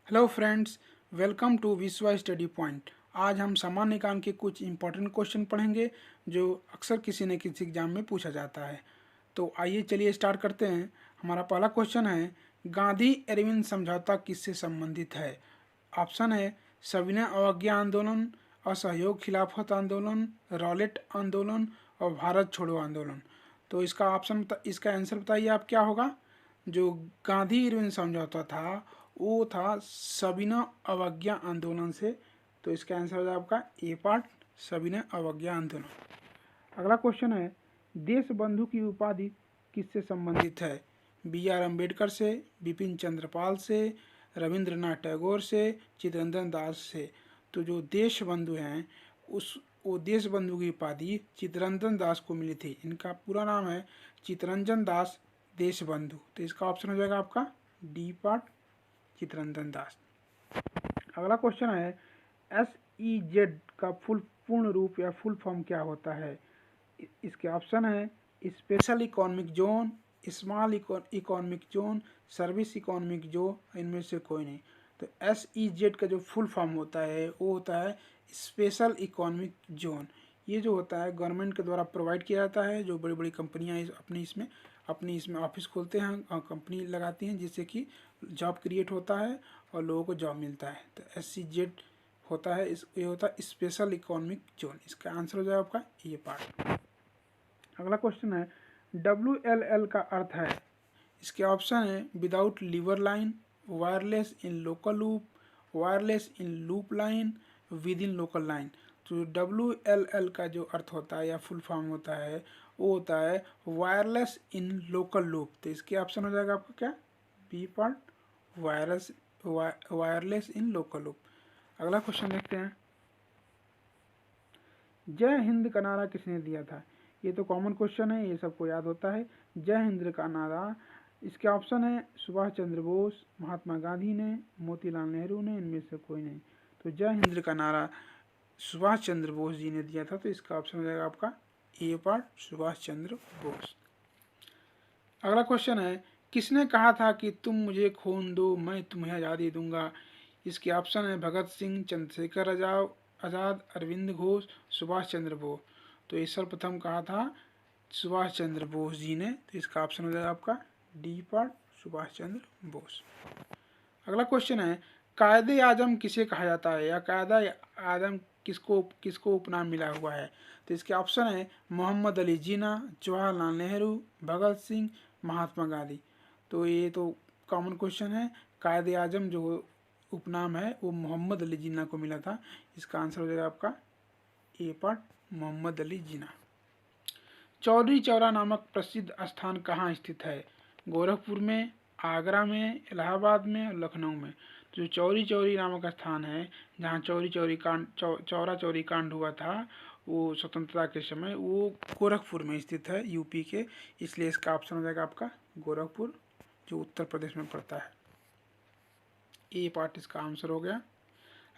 Hello friends, welcome to विश्वा study point. आज हम सामान्य ज्ञान के कुछ इंपॉर्टेंट क्वेश्चन पढ़ेंगे जो अक्सर किसी न किसी एग्जाम में पूछा जाता है। तो आइए चलिए स्टार्ट करते हैं। हमारा पहला क्वेश्चन है, गांधी अरविंद समझौता किससे संबंधित है? ऑप्शन है सविनय अवज्ञा आंदोलन, असहयोग खिलाफत आंदोलन, रॉलेट आंदोलन और भारत छोड़ो आंदोलन। तो इसका आंसर बताइए आप क्या होगा। जो गांधी इरविन समझौता था वो था सविनय अवज्ञा आंदोलन से। तो इसका आंसर हो जाएगा आपका ए पार्ट, सविनय अवज्ञा आंदोलन। अगला क्वेश्चन है, देश बंधु की उपाधि किससे संबंधित है? बी आर अम्बेडकर से, बिपिन चंद्रपाल से, रविंद्रनाथ टैगोर से, चित्तरंजन दास से। तो जो देश बंधु हैं वो देश बंधु की उपाधि चित्तरंजन दास को मिली थी। इनका पूरा नाम है चित्तरंजन दास देश बंधु। तो इसका ऑप्शन हो जाएगा आपका डी पार्ट, चित्तरंजन दास। अगला क्वेश्चन है, SEZ का पूर्ण रूप या फुल फॉर्म क्या होता है? इसके ऑप्शन है special economic zone, small economic zone, service economic zone, इनमें से कोई नहीं। तो SEZ का जो फुल फॉर्म होता है वो होता है स्पेशल इकोनॉमिक जोन। ये जो होता है गवर्नमेंट के द्वारा प्रोवाइड किया जाता है। जो बड़ी बड़ी कंपनियां अपनी इसमें ऑफिस खोलते हैं, कंपनी लगाती हैं, जिससे कि जॉब क्रिएट होता है और लोगों को जॉब मिलता है। तो SEZ होता है ये होता है स्पेशल इकोनॉमिक जोन। इसका आंसर हो जाएगा आपका ये पार्ट। अगला क्वेश्चन है, WLL का अर्थ है? इसके ऑप्शन है without lever line, wireless in local loop, wireless in loop line, with in local line. तो WLL का जो अर्थ होता है या फुल फॉर्म होता है वो होता है वायरलेस इन लोकल लूप। तो इसके ऑप्शन हो जाएगा आपका क्या, B part, wireless in local loop. अगला क्वेश्चन देखते हैं, जय हिंद का नारा किसने दिया था? ये तो कॉमन क्वेश्चन है, ये सबको याद होता है। जय हिंद का नारा, इसके ऑप्शन है सुभाष चंद्र बोस, महात्मा गांधी ने, मोतीलाल नेहरू ने, इनमें से कोई नहीं। तो जय हिंद का नारा सुभाष चंद्र बोस जी ने दिया था। तो इसका ऑप्शन हो जाएगा आपका ए पार्ट, सुभाष चंद्र बोस। अगला क्वेश्चन है, किसने कहा था कि तुम मुझे खून दो मैं तुम्हें आज़ादी दूंगा? इसके ऑप्शन है भगत सिंह, चंद्रशेखर आज़ाद, अरविंद घोष, सुभाष चंद्र बोस। तो ये सर्वप्रथम कहा था सुभाष चंद्र बोस जी ने। तो इसका ऑप्शन हो जाएगा आपका डी पार्ट, सुभाष चंद्र बोस। अगला क्वेश्चन है, कायदे आजम किसे कहा जाता है या कायदा आजम किसको किसको उपनाम मिला हुआ है? तो इसके ऑप्शन है मोहम्मद अली जिन्ना, जवाहरलाल नेहरू, भगत सिंह, महात्मा गांधी। तो ये तो कॉमन क्वेश्चन है। कायदे आजम जो उपनाम है वो मोहम्मद अली जिन्ना को मिला था। इसका आंसर हो जाएगा आपका ए पार्ट, मोहम्मद अली जिन्ना। चौरी चौरा नामक प्रसिद्ध स्थान कहाँ स्थित है? गोरखपुर में, आगरा में, इलाहाबाद में और लखनऊ में। तो जो चौरी चौरी नामक स्थान है जहाँ चौरा चौरी कांड हुआ था वो स्वतंत्रता के समय, वो गोरखपुर में स्थित है, यूपी के। इसलिए इसका ऑप्शन हो जाएगा आपका गोरखपुर, जो उत्तर प्रदेश में पड़ता है। ए पार्ट इसका आंसर हो गया।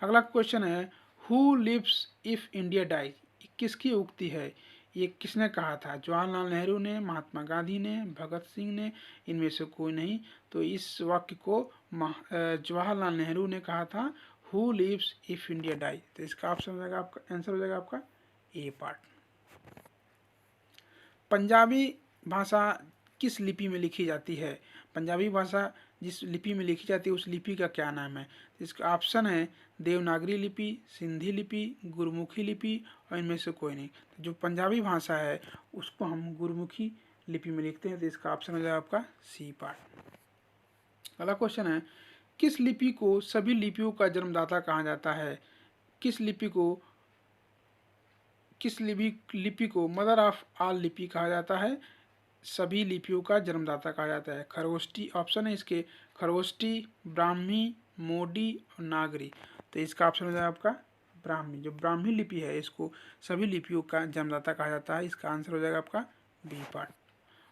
अगला क्वेश्चन है, who lives if India dies? किसकी उक्ति है? ये किसने कहा था? जवाहरलाल नेहरू ने, महात्मा गांधी ने, भगत सिंह ने, इनमें से कोई नहीं। तो इस वाक्य को जवाहरलाल नेहरू ने कहा था, who lives if India dies. तो इसका ऑप्शन हो जाएगा आपका, आंसर हो जाएगा आपका ए पार्ट। पंजाबी भाषा किस लिपि में लिखी जाती है? पंजाबी भाषा जिस लिपि में लिखी जाती है उस लिपि का क्या नाम है? इसका ऑप्शन है देवनागरी लिपि, सिंधी लिपि, गुरमुखी लिपि और इनमें से कोई नहीं। तो जो पंजाबी भाषा है उसको हम गुरमुखी लिपि में लिखते हैं। तो इसका ऑप्शन हो जाएगा आपका सी पार्ट। अगला क्वेश्चन है, किस लिपि को सभी लिपियों का जन्मदाता कहा जाता है? किस लिपि को मदर ऑफ ऑल लिपि कहा जाता है? सभी लिपियों का जन्मदाता कहा जाता है। खरगोष्ठी ऑप्शन है इसके, खरगोष्ठी, ब्राह्मी, मोडी और नागरी। तो इसका ऑप्शन हो जाएगा आपका ब्राह्मी। जो ब्राह्मी लिपि है इसको सभी लिपियों का जन्मदाता कहा जाता है। इसका आंसर हो जाएगा आपका बी पार्ट।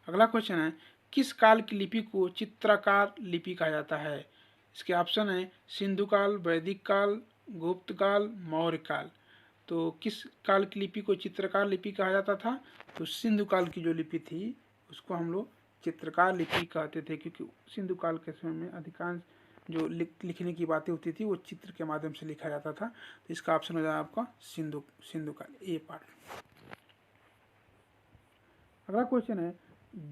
अगला क्वेश्चन है, किस काल की लिपि को चित्रकार लिपि कहा जाता है? इसके ऑप्शन है सिंधु काल, वैदिक काल, गुप्त काल, मौर्य काल। तो किस काल की लिपि को चित्रकार लिपि कहा जाता था? तो सिंधु काल की जो लिपि थी उसको हम लोग चित्रकार लिपि कहते थे, क्योंकि सिंधु काल के समय में अधिकांश जो लिखने की बातें होती थी वो चित्र के माध्यम से लिखा जाता था। तो इसका ऑप्शन हो जाएगा आपका सिंधु काल, ए पार्ट। अगला क्वेश्चन है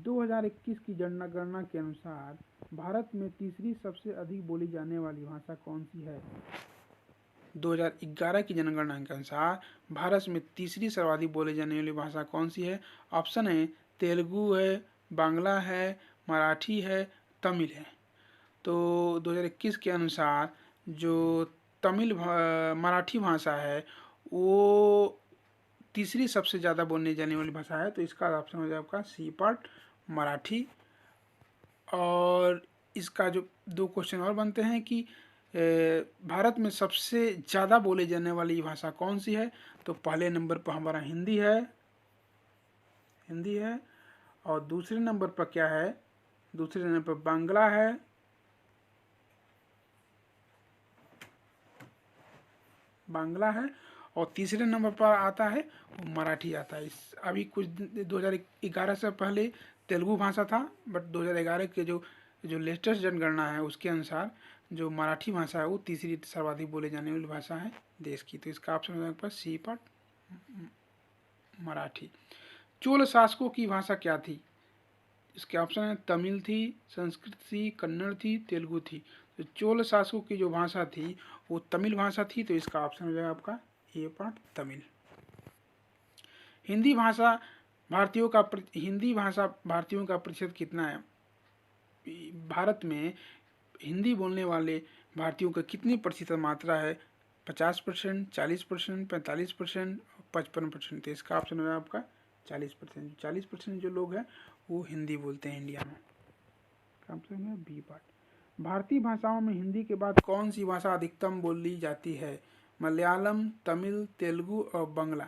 2021 की जनगणना के अनुसार भारत में तीसरी सबसे अधिक बोली जाने वाली भाषा कौन सी है? 2011 की जनगणना के अनुसार भारत में तीसरी सर्वाधिक बोली जाने वाली भाषा कौन सी है? ऑप्शन है तेलुगु है, बांग्ला है, मराठी है, तमिल है। तो 2021 के अनुसार जो मराठी भाषा है वो तीसरी सबसे ज़्यादा बोलने जाने वाली भाषा है। तो इसका ऑप्शन हो जाएगा आपका सी पार्ट, मराठी। और इसका जो दो क्वेश्चन और बनते हैं कि भारत में सबसे ज़्यादा बोले जाने वाली भाषा कौन सी है? तो पहले नंबर पर हमारा हिंदी है। और दूसरे नंबर पर क्या है? दूसरे नंबर पर बांग्ला है, और तीसरे नंबर पर आता है वो मराठी आता है। इस अभी कुछ 2011 से पहले तेलुगु भाषा था, बट 2011 के जो लेटेस्ट जनगणना है उसके अनुसार जो मराठी भाषा है वो तीसरी सर्वाधिक बोले जाने वाली भाषा है देश की। तो इसका ऑप्शन हो जाएगा सी पार्ट, मराठी। चोल शासकों की भाषा क्या थी? इसके ऑप्शन है तमिल थी, संस्कृत थी, कन्नड़ थी, तेलुगु थी। तो चोल शासकों की जो भाषा थी वो तमिल भाषा थी। तो इसका ऑप्शन हो जाएगा आपका ए पार्ट, तमिल। हिंदी भाषा भारतीयों का प्रतिशत कितना है? भारत में हिंदी बोलने वाले भारतीयों का कितनी प्रतिशत मात्रा है? 50%, 40%, 45%, 55%। तो इसका ऑप्शन है आपका 40%। 40% जो लोग हैं वो हिंदी बोलते हैं इंडिया में। ऑप्शन है बी पार्ट। भारतीय भाषाओं में हिंदी के बाद कौन सी भाषा अधिकतम बोली जाती है? मलयालम, तमिल, तेलुगु और बांग्ला।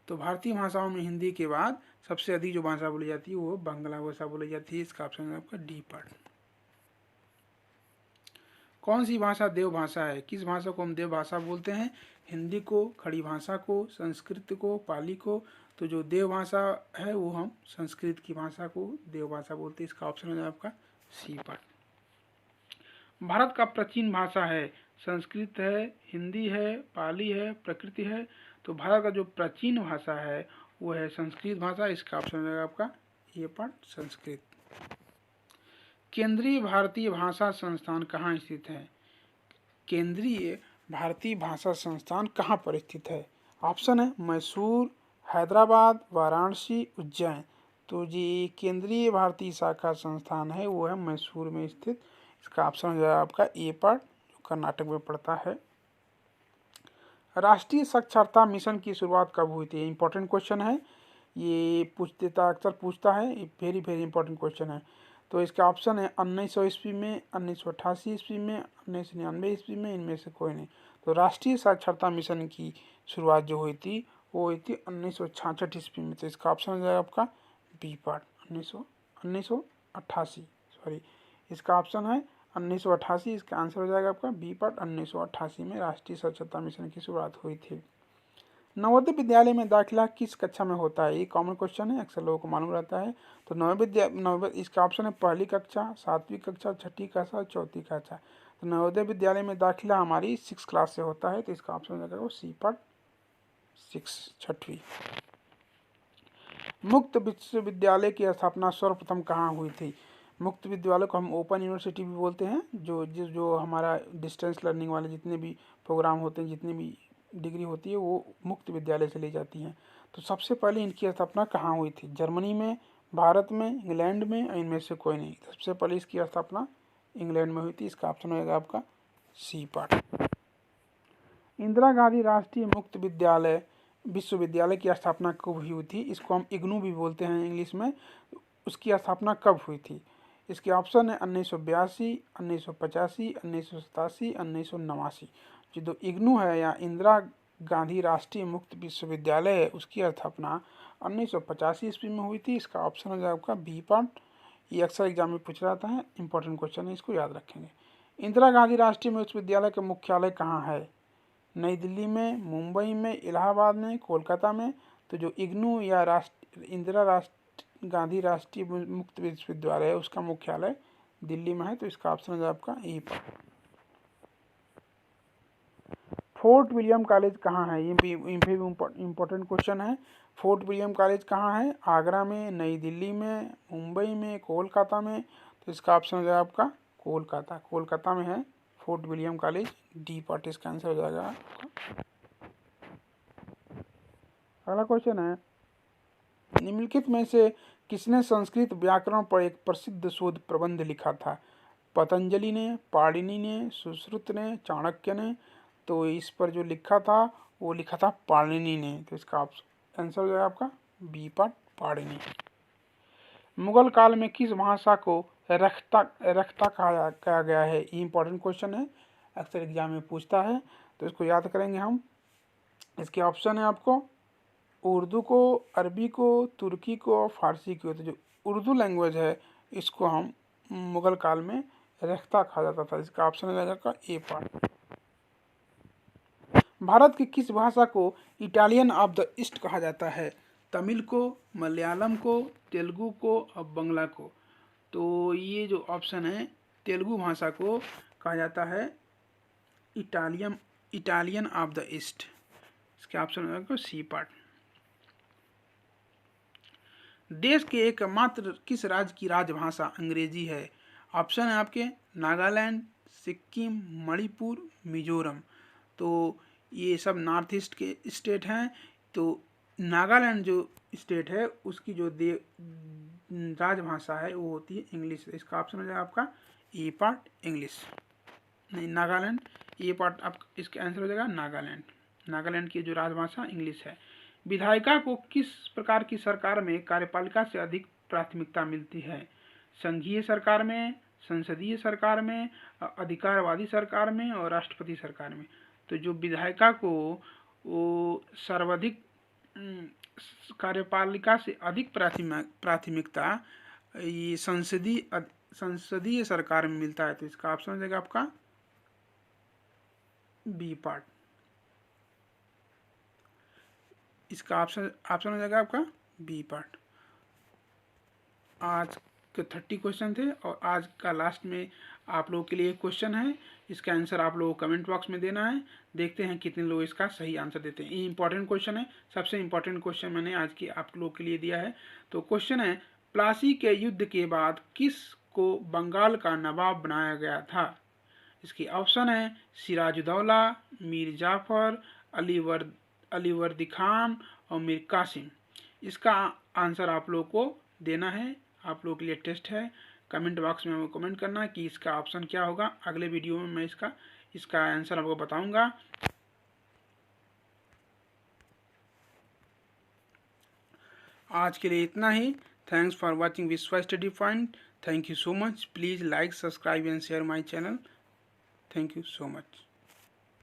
तो भारतीय भाषाओं में हिंदी के बाद सबसे अधिक जो भाषा बोली जाती है वो बांग्ला भाषा बोली जाती है। इसका ऑप्शन है आपका डी पार्ट। कौन सी भाषा देव भाषा है? किस भाषा को हम देव भाषा बोलते हैं? हिंदी को, खड़ी भाषा को, संस्कृत को, पाली को। तो जो देव भाषा है वो हम संस्कृत की भाषा को देव भाषा बोलते हैं। इसका ऑप्शन है आपका सी पार्ट। भारत का प्राचीन भाषा है संस्कृत है, हिंदी है, पाली है, प्रकृति है। तो भारत का जो प्राचीन भाषा है वो है संस्कृत भाषा। इसका ऑप्शन है आपका ए पार्ट, संस्कृत। केंद्रीय भारतीय भाषा संस्थान कहाँ स्थित है? केंद्रीय भारतीय भाषा संस्थान कहाँ पर स्थित है? ऑप्शन है मैसूर, हैदराबाद, वाराणसी, उज्जैन। तो जी केंद्रीय भारतीय शाखा संस्थान है वो है मैसूर में स्थित। इसका ऑप्शन हो जाएगा आपका ए पार्ट, जो कर्नाटक में पड़ता है। राष्ट्रीय साक्षरता मिशन की शुरुआत कब हुई थी? इंपॉर्टेंट क्वेश्चन है, ये अक्सर पूछता है, वेरी वेरी इंपॉर्टेंट क्वेश्चन है। तो इसका ऑप्शन है 1900 ईस्वी में, 1988 ईस्वी में, 1999 ईस्वी में, इनमें से कोई नहीं। तो राष्ट्रीय साक्षरता मिशन की शुरुआत जो हुई थी वो हुई थी 1966 ईस्वी में। तो इसका ऑप्शन हो जाएगा आपका बी पार्ट, 1988, सॉरी। इसका ऑप्शन है 1988। इसका आंसर हो जाएगा आपका बी पार्ट, 1988 में राष्ट्रीय साक्षरता मिशन की शुरुआत हुई थी। नवोदय विद्यालय में दाखिला किस कक्षा में होता है? ये कॉमन क्वेश्चन है, अक्सर लोगों को मालूम रहता है। तो नवोदय इसका ऑप्शन है पहली कक्षा, 7वीं कक्षा, 6ठी कक्षा, 4थी कक्षा। तो नवोदय विद्यालय में दाखिला हमारी 6 क्लास से होता है। तो इसका ऑप्शन हो जाएगा सी पार्ट, 6, 6वीं। मुक्त विश्वविद्यालय की स्थापना सर्वप्रथम कहाँ हुई थी? मुक्त विद्यालय को हम ओपन यूनिवर्सिटी भी बोलते हैं। जो हमारा डिस्टेंस लर्निंग वाले जितने भी प्रोग्राम होते हैं, जितनी भी डिग्री होती है वो मुक्त विद्यालय से ली जाती हैं। तो सबसे पहले इनकी स्थापना कहाँ हुई थी? जर्मनी में, भारत में, इंग्लैंड में, इनमें से कोई नहीं। सबसे पहले इसकी स्थापना इंग्लैंड में हुई थी। इसका ऑप्शन होगा आपका सी पार्ट। इंदिरा गांधी राष्ट्रीय मुक्त विश्वविद्यालय की स्थापना कब हुई थी? इसको हम इग्नू भी बोलते हैं इंग्लिश में। उसकी स्थापना कब हुई थी? इसके ऑप्शन है 1982, 1985, 1987, 1989। जो इग्नू है या इंदिरा गांधी राष्ट्रीय मुक्त विश्वविद्यालय है उसकी स्थापना 1985 ईस्वी में हुई थी। इसका ऑप्शन हो जाएगा आपका बी पार्ट। ये अक्सर एग्जाम में पूछ जाता है, इंपॉर्टेंट क्वेश्चन है, इसको याद रखेंगे। इंदिरा गांधी राष्ट्रीय मुक्त विद्यालय का मुख्यालय कहाँ है? नई दिल्ली में, मुंबई में, इलाहाबाद में, कोलकाता में। तो जो इग्नू या इंदिरा गांधी राष्ट्रीय मुक्त विश्वविद्यालय है उसका मुख्यालय दिल्ली में है। तो इसका ऑप्शन है आपका ए पार्ट। फोर्ट विलियम कॉलेज कहाँ है? ये भी इम्पोर्टेंट क्वेश्चन है। फोर्ट विलियम कॉलेज कहाँ है? आगरा में, नई दिल्ली में, मुंबई में, कोलकाता में। तो इसका ऑप्शन हो जाएगा आपका कोलकाता। कोलकाता में है fort William college. D part इसका आंसर हो जाएगा। अगला क्वेश्चन है, निम्नलिखित में से किसने संस्कृत व्याकरण पर एक प्रसिद्ध शोध प्रबंध लिखा था? पतंजलि ने, पाणिनि ने, सुश्रुत ने, चाणक्य ने। तो इस पर जो लिखा था वो लिखा था पाणिनि ने। तो इसका आंसर हो जाएगा आपका बी पार्ट, पाणिनि। मुगल काल में किस भाषा को रख्ता कहा गया है? ये इंपॉर्टेंट क्वेश्चन है, अक्सर एग्जाम में पूछता है, तो इसको याद करेंगे हम। इसके ऑप्शन है आपको उर्दू को, अरबी को, तुर्की को, फारसी को। तो जो उर्दू लैंग्वेज है इसको हम मुगल काल में रख्ता कहा जाता था। इसका ऑप्शन हो जाएगा ए पार्ट। भारत की किस भाषा को इटालियन ऑफ द ईस्ट कहा जाता है? तमिल को, मलयालम को, तेलुगु को और बंगला को। तो ये जो ऑप्शन है तेलुगु भाषा को कहा जाता है इटालियन ऑफ द ईस्ट। इसके ऑप्शन हो जाएगा सी पार्ट। देश के एकमात्र किस राज्य की राजभाषा अंग्रेजी है? ऑप्शन है आपके नागालैंड, सिक्किम, मणिपुर, मिजोरम। तो ये सब नॉर्थ ईस्ट के स्टेट हैं। तो नागालैंड जो स्टेट है उसकी जो राजभाषा है वो होती है इंग्लिश। इसका ऑप्शन हो जाएगा आपका ए पार्ट, इंग्लिश। नहीं, नागालैंड। ए पार्ट आप इसका आंसर हो जाएगा नागालैंड। नागालैंड की जो राजभाषा इंग्लिश है। विधायिका को किस प्रकार की सरकार में कार्यपालिका से अधिक प्राथमिकता मिलती है? संघीय सरकार में, संसदीय सरकार में, अधिकारवादी सरकार में और राष्ट्रपति सरकार में। तो जो विधायिका को वो सर्वाधिक कार्यपालिका से अधिक प्राथमिकता ये संसदीय सरकार में मिलता है। तो इसका ऑप्शन हो जाएगा आपका बी पार्ट। इसका ऑप्शन हो जाएगा आपका बी पार्ट। आज के 30 क्वेश्चन थे और आज का लास्ट में आप लोगों के लिए एक क्वेश्चन है। इसका आंसर आप लोगों को कमेंट बॉक्स में देना है। देखते हैं कितने लोग इसका सही आंसर देते हैं। ये इंपॉर्टेंट क्वेश्चन है, सबसे इंपॉर्टेंट क्वेश्चन मैंने आज की आप लोगों के लिए दिया है। तो क्वेश्चन है, प्लासी के युद्ध के बाद किस को बंगाल का नवाब बनाया गया था? इसकी ऑप्शन है सिराजुद्दौला, मीर जाफर, अलीवर्दी खान और मीर कासिम। इसका आंसर आप लोगों को देना है। आप लोगों के लिए टेस्ट है, कमेंट बॉक्स में हमें कमेंट करना है कि इसका ऑप्शन क्या होगा। अगले वीडियो में मैं इसका आंसर आपको बताऊंगा। आज के लिए इतना ही। थैंक्स फॉर वॉचिंग विश्वा study point. Thank you so much. Please like, subscribe and share my channel. Thank you so much.